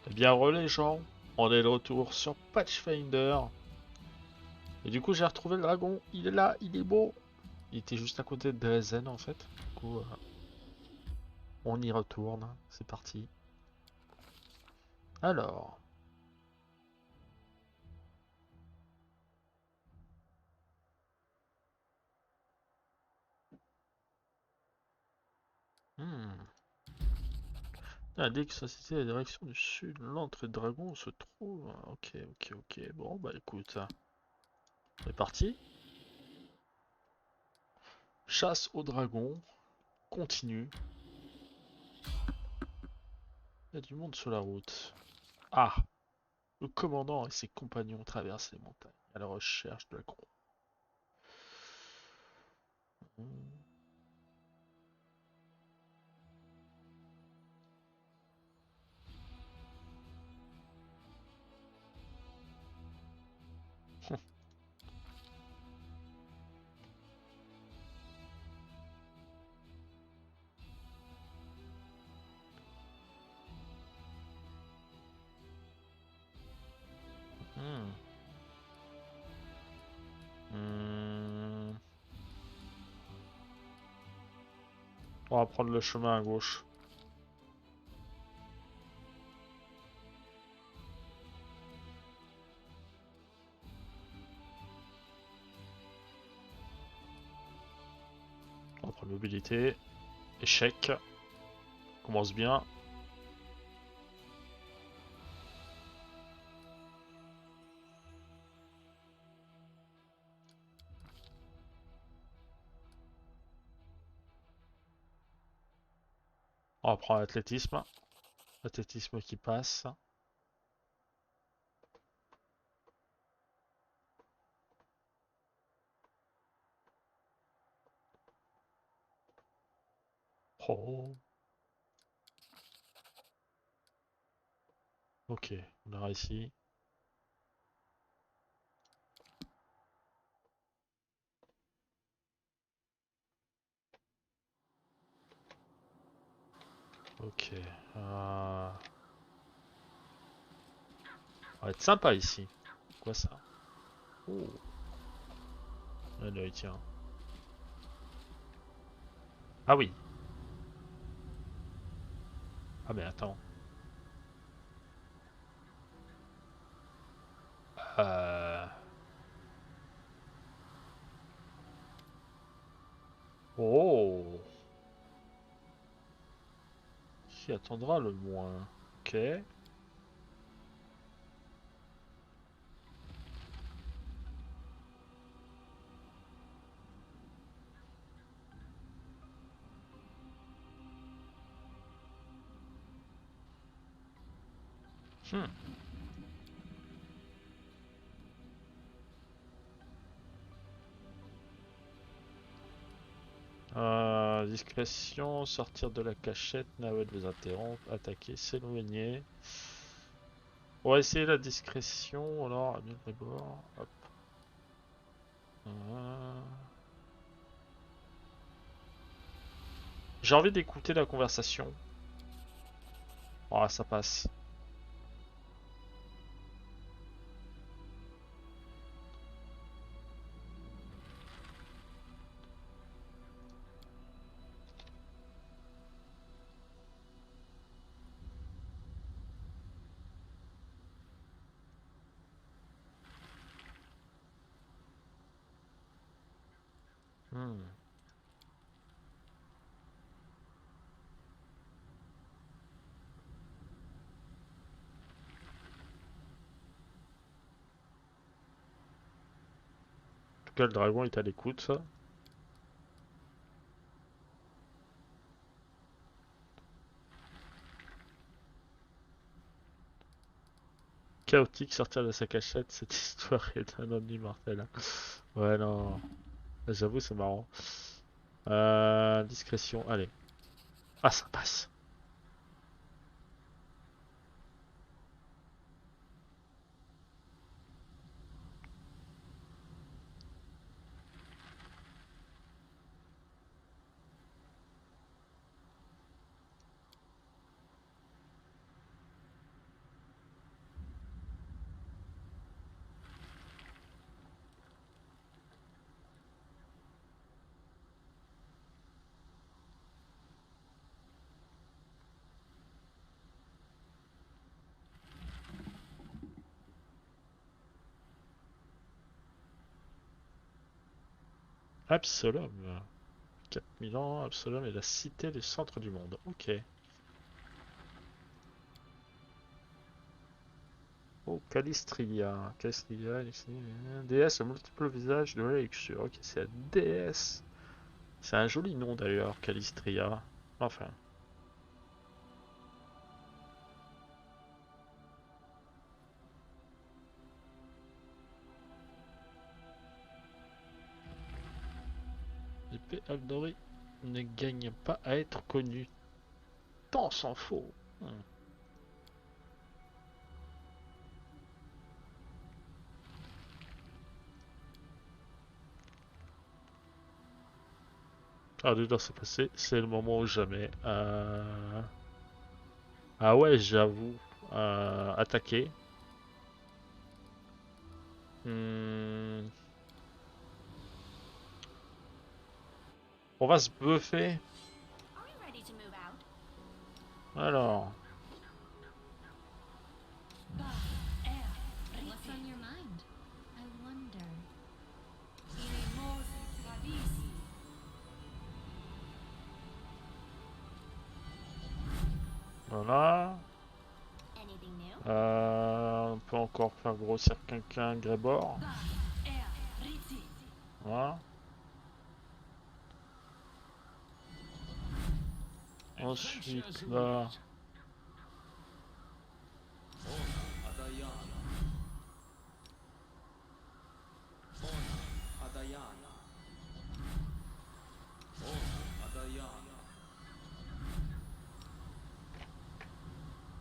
Eh bien, les gens, on est de retour sur Pathfinder. Et du coup, j'ai retrouvé le dragon. Il est là, il est beau. Il était juste à côté de Dresden en fait. Du coup, on y retourne. C'est parti. Alors. Hmm. Indique société à la direction du sud. L'entrée de dragon se trouve. Ok, ok, ok. Bon, bah écoute. On est parti. Chasse au dragon. Continue. Il y a du monde sur la route. Ah! Le commandant et ses compagnons traversent les montagnes à la recherche de la croix. Hmm. Hmm. On va prendre le chemin à gauche. On va prendre mobilité. Échec. Commence bien. On va prendre athlétisme. Athlétisme qui passe. Oh. Ok, on a réussi. Ok. On va être sympa ici. Quoi ça? Oh. Allez, tiens. Ah oui. Ah mais attends. Euh... Oh. Qui attendra le moins? Ok. Hmm. Discrétion, sortir de la cachette, navette vous interrompre, attaquer, s'éloigner. On va essayer la discrétion, alors, bien d'abord. Hop. Euh, J'ai envie d'écouter la conversation. Ah, ça passe. Hmm. En tout cas, le dragon est à l'écoute. Chaotique, sortir de sa cachette, cette histoire est un homme immortel. Ouais, non. J'avoue, c'est marrant. Discrétion, allez. Ah, ça passe. Absalom. 4000 ans, Absalom est la cité du centre du monde. Ok. Oh, Calistria. Calistria, déesse aux multiples visages de la luxure. Ok, c'est la déesse. C'est un joli nom d'ailleurs, Calistria. Enfin. L'épée Aldori ne gagne pas à être connue. Tant s'en faut. Ah, deux heures c'est passé. C'est le moment ou jamais. Ah ouais, j'avoue. Attaquer. Hmm. On va se buffer. Alors. Voilà. On peut encore faire grossir quelqu'un, Grébor. Voilà. Ensuite, là.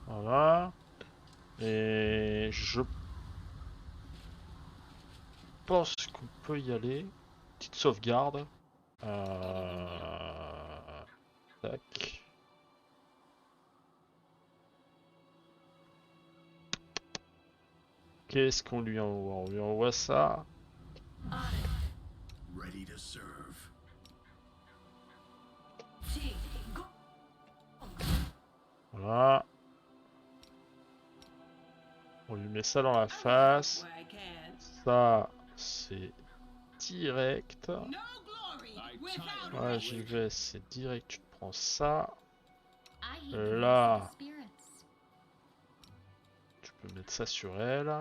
Voilà. Et je pense qu'on peut y aller. Petite sauvegarde. Tac. Qu'est-ce qu'on lui envoie? On lui envoie ça. Voilà. On lui met ça dans la face. Ça, c'est direct. Ouais, j'y vais, c'est direct. Tu te prends ça. Là, tu peux mettre ça sur elle.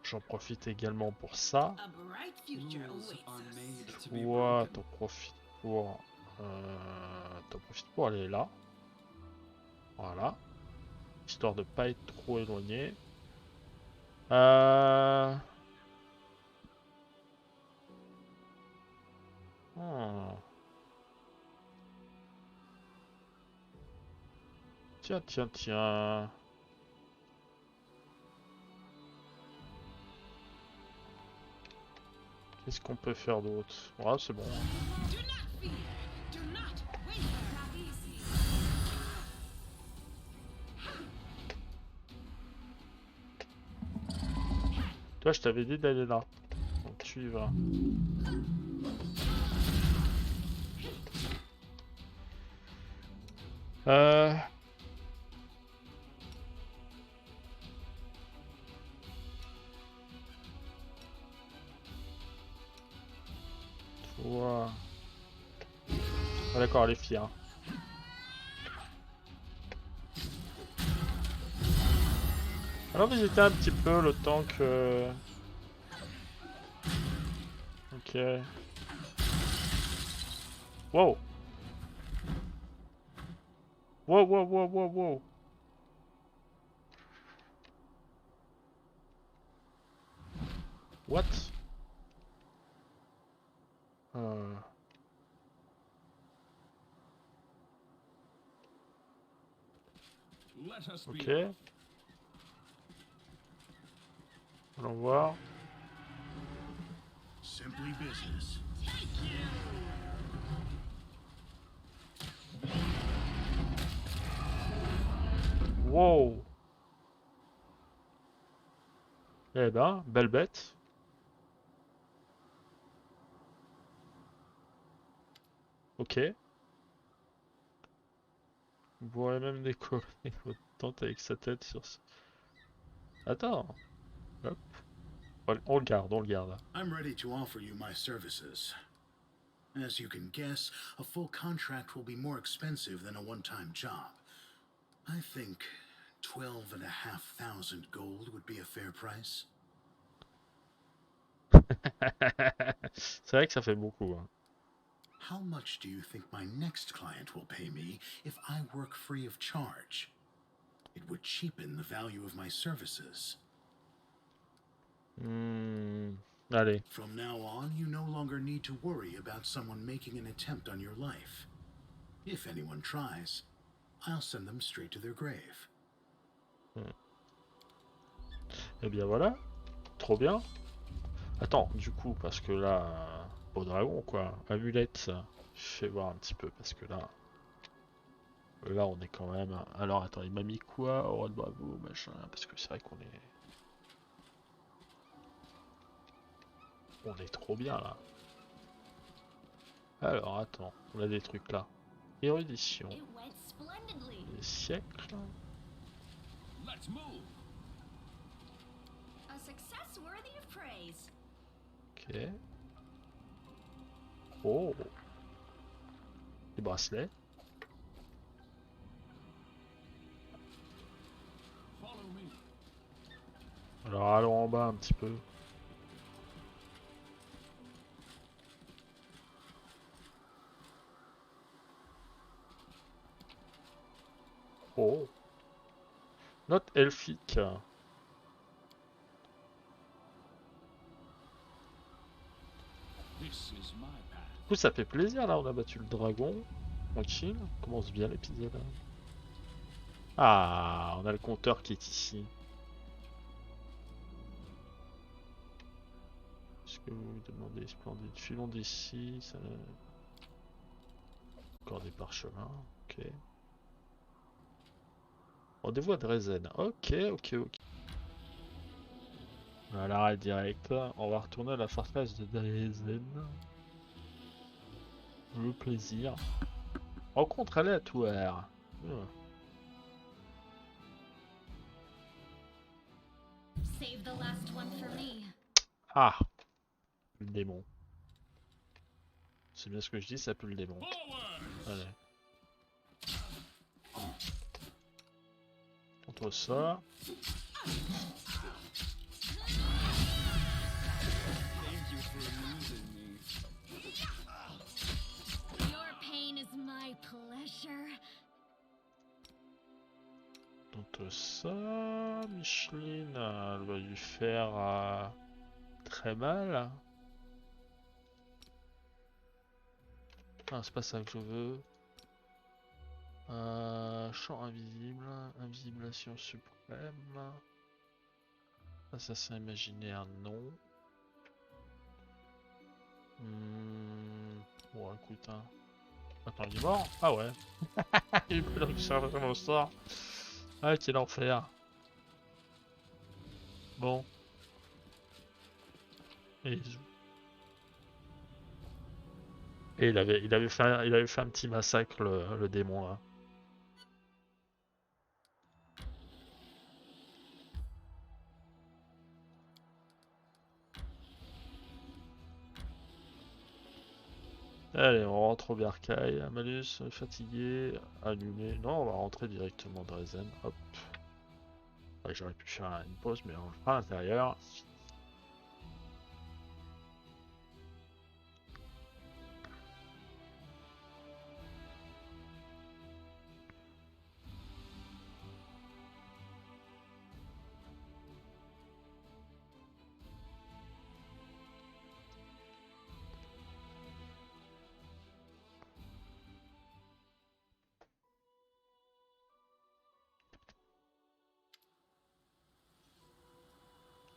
J'en profite également pour ça. Toi, t'en profites pour aller là. Voilà. Histoire de pas être trop éloigné. Hmm. Tiens, tiens, tiens. Qu'est-ce qu'on peut faire d'autre? Ouais, c'est bon. Toi, je t'avais dit d'aller là. Donc tu y vas. Euh... Toi... Ah, d'accord, elle est fière. Alors visiter un petit peu le temps que... Ok. Wow. Wow, wow, wow, wow, wow. What? Ok. Allons voir. Wow. Eh ben, belle bête. Ok. On pourrait même décoller votre tente avec sa tête sur ce... Attends. Hop. On le garde, on le garde. I'm ready to offer you my services. As you can guess, a full contract will be more expensive than a one-time job. I think 12,500 gold would be a fair price. C'est vrai que ça fait beaucoup. Hein. How much do you think my next client will pay me if I work free of charge? It would cheapen the value of my services. Allez. From now on, you no longer need to worry about someone making an attempt on your life. If anyone tries, I'll send them straight to their grave. Eh bien voilà. Trop bien. Attends, du coup, parce que là... Au dragon, quoi. Amulette. Fais voir un petit peu, parce que là... Là, on est quand même... Alors, attends, il m'a mis quoi? Roi de bravo, machin... Parce que c'est vrai qu'on est... On est trop bien, là. Alors, attends. On a des trucs, là. Érudition. Les siècles. Ok. Oh. Les bracelets. Alors allons en bas un petit peu. Oh. Note elfique. Du coup ça fait plaisir là, on a battu le dragon. Tranquille, on commence bien l'épisode. Ah, on a le compteur qui est ici. Est-ce que vous demandez splendide? Filons d'ici, ça... Encore des parchemins, ok. Rendez-vous à Dresden, ok. À l'arrêt direct, on va retourner à la forteresse de Dresden. Le plaisir. Rencontre aléatoire. Ah, le démon. C'est bien ce que je dis, ça pue le démon. Allez. Contre ça. Contre ça, Micheline, elle va lui faire très mal. Ah, c'est pas ça que je veux. Champ invisible, invisibilation suprême. Assassin imaginaire, non. Bon, écoute, hein. Attends, il est mort? Ah ouais. Il peut donc chercher mon sort. Ah, quel enfer. Bon. Et il avait fait un petit massacre, le démon là. Allez, on rentre au bercail. Malus, fatigué, allumé. Non, on va rentrer directement dans Dresden. Hop. Ouais, j'aurais pu faire une pause, mais on le fera à l'intérieur.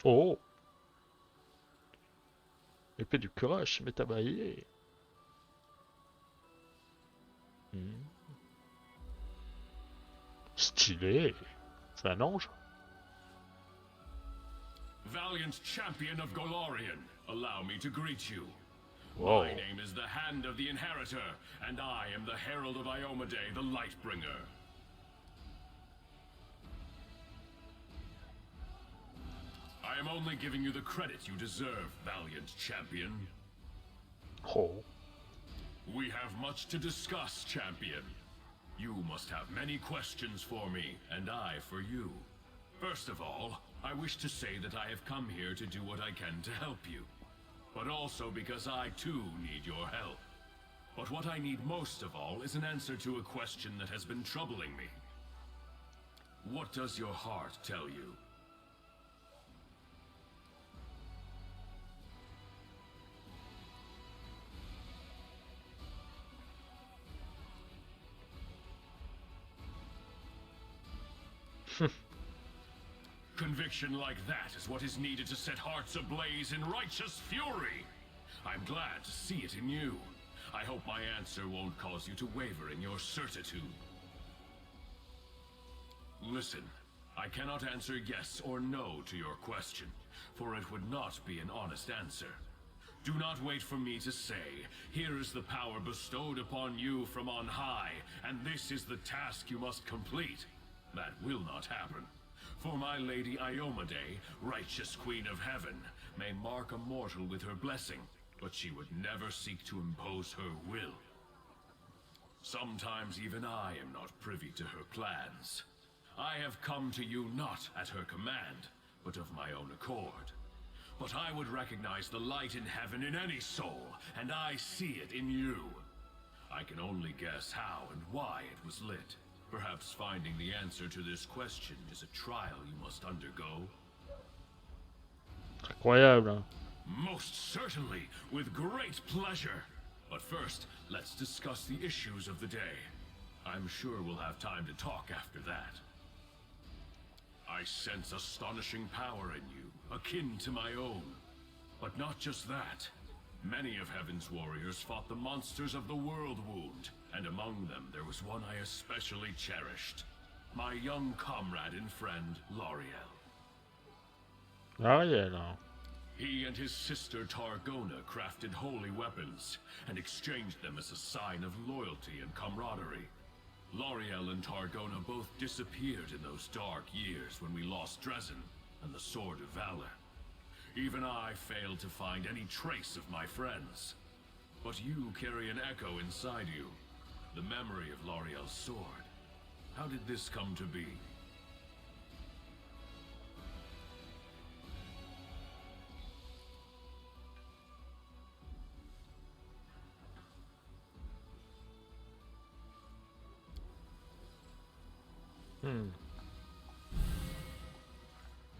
Oh! Épée du courage, métabaillé. Stylé. C'est un ange? Valiant champion of Golarion, allow me to greet you. Whoa. My name is the Hand of the Inheritor, and I am the Herald of Iomedae, the Lightbringer. I I am only giving you the credit you deserve, valiant champion. Oh. We have much to discuss, champion. You must have many questions for me, and I for you. First of all, I wish to say that I have come here to do what I can to help you. But also because I too need your help. But what I need most of all is an answer to a question that has been troubling me. What does your heart tell you? Conviction like that is what is needed to set hearts ablaze in righteous fury. I'm glad to see it in you. I hope my answer won't cause you to waver in your certitude. Listen, I cannot answer yes or no to your question, for it would not be an honest answer. Do not wait for me to say, here is the power bestowed upon you from on high, and this is the task you must complete. That will not happen. For my lady Iomade, righteous queen of heaven, may mark a mortal with her blessing, but she would never seek to impose her will. Sometimes even I am not privy to her plans. I have come to you not at her command, but of my own accord. But I would recognize the light in heaven in any soul, and I see it in you. I can only guess how and why it was lit. Perhaps finding the answer to this question is a trial you must undergo. Incroyable, hein? Most certainly, with great pleasure. But first, let's discuss the issues of the day. I'm sure we'll have time to talk after that. I sense astonishing power in you, akin to my own. But not just that. Many of Heaven's warriors fought the monsters of the World Wound, and among them there was one I especially cherished. My young comrade and friend, L'Oreal. Ariel. He and his sister Targona crafted holy weapons, and exchanged them as a sign of loyalty and camaraderie. L'Oreal and Targona both disappeared in those dark years when we lost Dresden and the Sword of Valor. Even I failed to find any trace of my friends. But you carry an echo inside you, the memory of L'Oreal's sword. How did this come to be?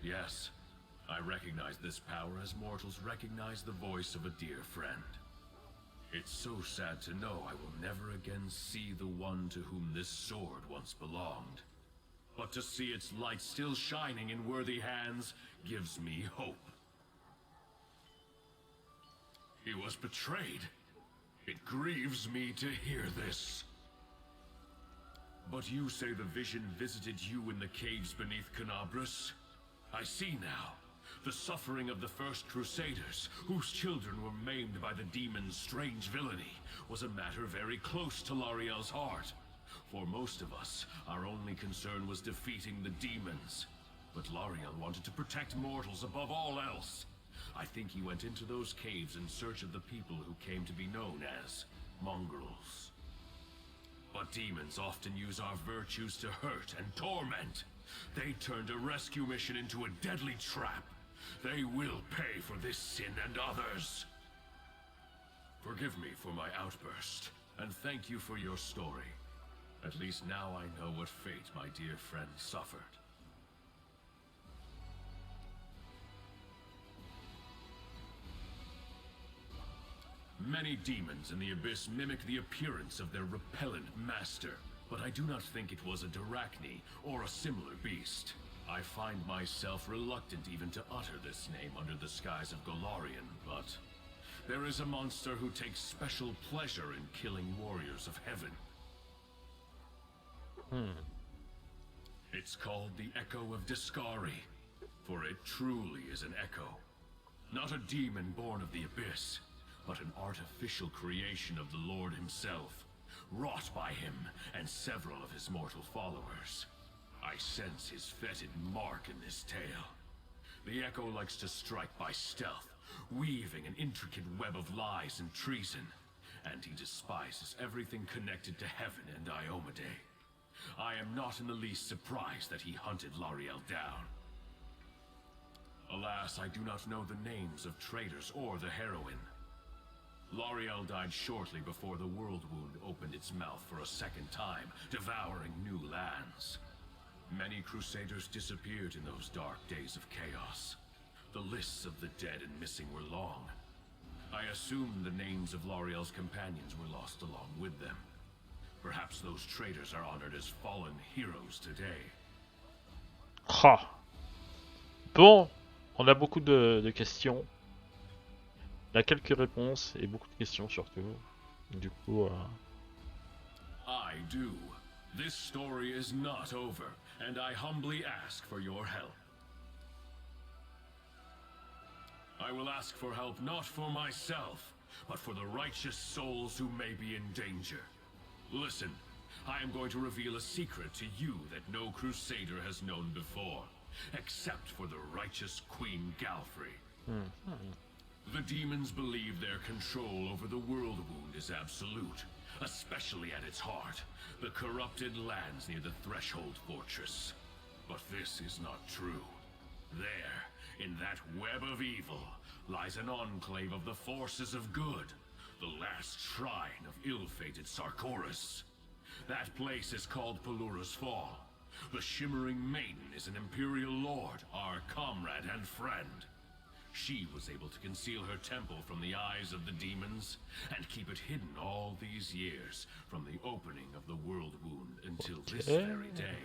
Yes, I recognize this power as mortals recognize the voice of a dear friend. It's so sad to know I will never again see the one to whom this sword once belonged. But to see its light still shining in worthy hands gives me hope. He was betrayed. It grieves me to hear this. But you say the vision visited you in the caves beneath Canabras? I see now. The suffering of the first Crusaders, whose children were maimed by the demon's strange villainy, was a matter very close to L'Oreal's heart. For most of us, our only concern was defeating the demons. But L'Oreal wanted to protect mortals above all else. I think he went into those caves in search of the people who came to be known as mongrels. But demons often use our virtues to hurt and torment. They turned a rescue mission into a deadly trap. They will pay for this sin and others. Forgive me for my outburst, and thank you for your story. At least now I know what fate my dear friend suffered. Many demons in the Abyss mimic the appearance of their repellent master, but I do not think it was a Darachni or a similar beast. I find myself reluctant even to utter this name under the skies of Golarion, but there is a monster who takes special pleasure in killing warriors of heaven. It's called the Echo of Discari, for it truly is an echo. Not a demon born of the Abyss, but an artificial creation of the Lord himself, wrought by him and several of his mortal followers. I sense his fetid mark in this tale. The Echo likes to strike by stealth, weaving an intricate web of lies and treason. And he despises everything connected to Heaven and Iomade. I am not in the least surprised that he hunted L'Ariel down. Alas, I do not know the names of traitors or the heroine. L'Ariel died shortly before the World Wound opened its mouth for a second time, devouring new lands. Many Crusaders disappeared in those dark days of chaos. The lists of the dead and missing were long. I assume the names of L'Ariel's companions were lost along with them. Perhaps those traitors are honored as fallen heroes today. Ah. Bon, on a beaucoup de questions. Il y a quelques réponses et beaucoup de questions surtout. Du coup... I do. This story is not over, and I humbly ask for your help. I will ask for help not for myself, but for the righteous souls who may be in danger. Listen, I am going to reveal a secret to you that no Crusader has known before, except for the righteous Queen Galfrey. The demons believe their control over the World Wound is absolute, especially at its heart, the corrupted lands near the Threshold Fortress. But this is not true. There, in that web of evil, lies an enclave of the forces of good, the last shrine of ill-fated Sarkoris. That place is called Pelura's Fall. The Shimmering Maiden is an Imperial Lord, our comrade and friend. She was able to conceal her temple from the eyes of the demons, and keep it hidden all these years, from the opening of the World Wound until this very day.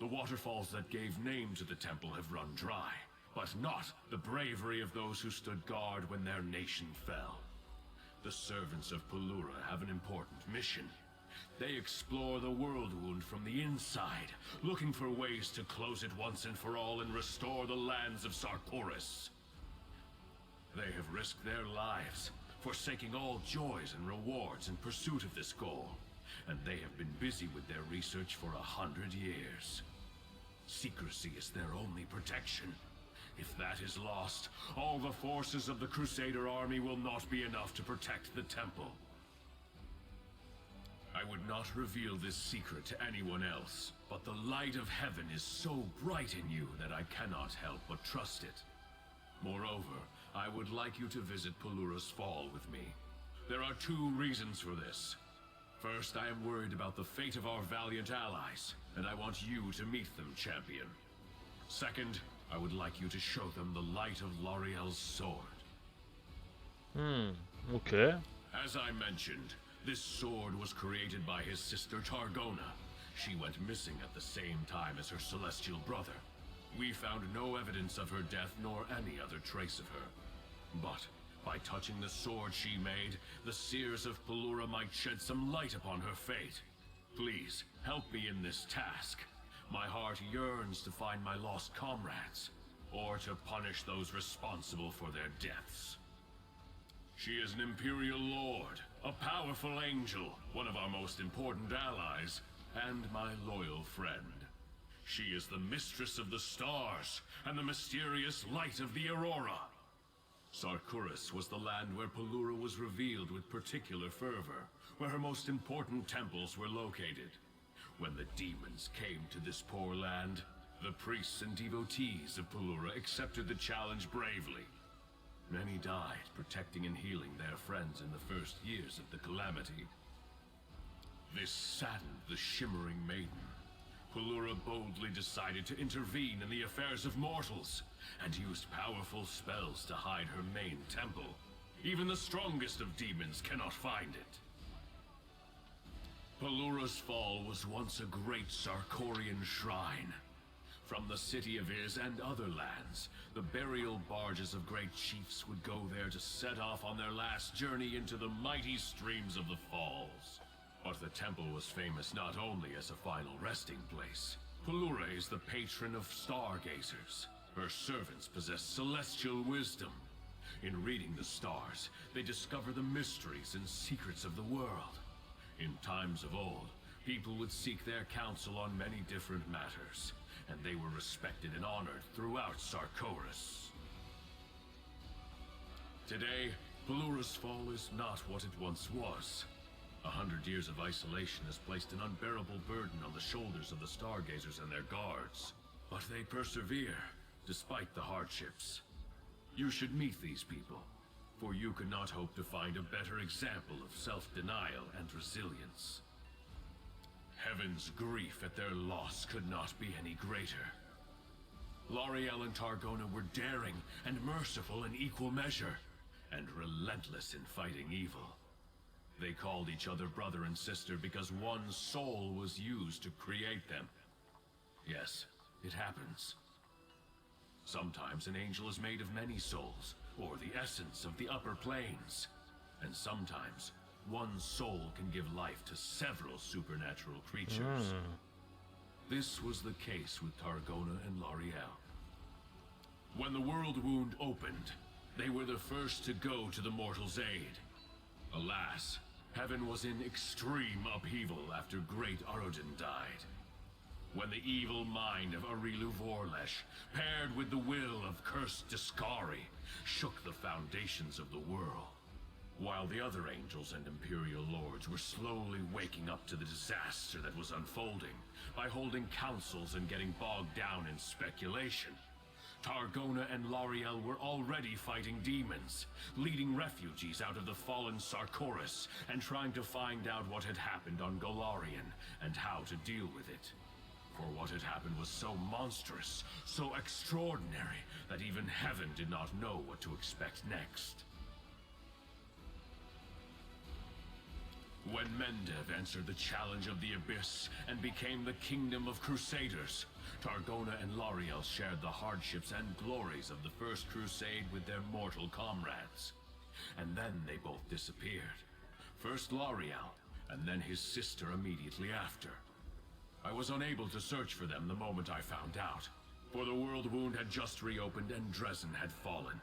The waterfalls that gave name to the temple have run dry, but not the bravery of those who stood guard when their nation fell. The servants of Pelura have an important mission. They explore the World Wound from the inside, looking for ways to close it once and for all and restore the lands of Sarkoris. They have risked their lives, forsaking all joys and rewards in pursuit of this goal, and they have been busy with their research for 100 years. Secrecy is their only protection. If that is lost, all the forces of the Crusader army will not be enough to protect the temple. I would not reveal this secret to anyone else, but the light of heaven is so bright in you that I cannot help but trust it. Moreover, I would like you to visit Pelura's Fall with me. There are two reasons for this. First, I am worried about the fate of our valiant allies, and I want you to meet them, champion. Second, I would like you to show them the light of L'Ariel's sword. Okay. As I mentioned, this sword was created by his sister Targona. She went missing at the same time as her celestial brother. We found no evidence of her death nor any other trace of her. But by touching the sword she made, the seers of Pelura might shed some light upon her fate. Please, help me in this task. My heart yearns to find my lost comrades, or to punish those responsible for their deaths. She is an Imperial Lord, a powerful angel, one of our most important allies, and my loyal friend. She is the mistress of the stars, and the mysterious light of the Aurora. Sarkoris was the land where Pelura was revealed with particular fervor, where her most important temples were located. When the demons came to this poor land, the priests and devotees of Pelura accepted the challenge bravely. Many died protecting and healing their friends in the first years of the calamity. This saddened the Shimmering Maiden. Pelura boldly decided to intervene in the affairs of mortals, and used powerful spells to hide her main temple. Even the strongest of demons cannot find it. Pelura's Fall was once a great Sarkorian shrine. From the city of Iz and other lands, the burial barges of great chiefs would go there to set off on their last journey into the mighty streams of the falls. But the temple was famous not only as a final resting place. Pelura is the patron of stargazers. Her servants possess celestial wisdom. In reading the stars, they discover the mysteries and secrets of the world. In times of old, people would seek their counsel on many different matters, and they were respected and honored throughout Sarkoris. Today, Pelura's Fall is not what it once was. 100 years of isolation has placed an unbearable burden on the shoulders of the Stargazers and their guards. But they persevere, despite the hardships. You should meet these people, for you could not hope to find a better example of self-denial and resilience. Heaven's grief at their loss could not be any greater. L'Oreal and Targona were daring and merciful in equal measure, and relentless in fighting evil. They called each other brother and sister because one soul was used to create them. Yes, it happens. Sometimes an angel is made of many souls, or the essence of the upper planes. And sometimes one soul can give life to several supernatural creatures. This was the case with Targona and L'Oreal. When the world wound opened, they were the first to go to the mortal's aid. Alas, heaven was in extreme upheaval after great Arodin died. When the evil mind of Arilu Vorlesh, paired with the will of cursed Discari, shook the foundations of the world, while the other angels and Imperial Lords were slowly waking up to the disaster that was unfolding by holding councils and getting bogged down in speculation. Targona and L'Oreal were already fighting demons, leading refugees out of the fallen Sarkoris, and trying to find out what had happened on Golarion and how to deal with it. For what had happened was so monstrous, so extraordinary, that even heaven did not know what to expect next. When Mendev answered the challenge of the Abyss and became the Kingdom of Crusaders, Targona and L'Oreal shared the hardships and glories of the First Crusade with their mortal comrades. And then they both disappeared. First L'Oreal, and then his sister immediately after. I was unable to search for them the moment I found out, for the world wound had just reopened and Dresden had fallen.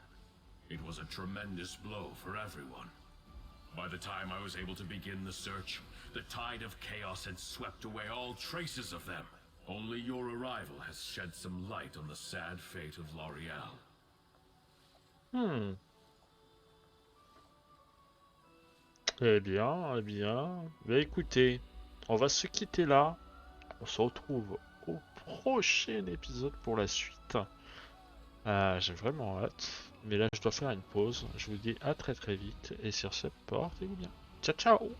It was a tremendous blow for everyone. By the time I was able to begin the search, the tide of chaos had swept away all traces of them. Only your arrival has shed some light on the sad fate of L'Oreal. Eh bien, eh bien. Mais écoutez, on va se quitter là. On se retrouve au prochain épisode pour la suite. J'ai vraiment hâte. Mais là, je dois faire une pause. Je vous dis à très très vite. Et sur ce, portez-vous bien. Ciao, ciao!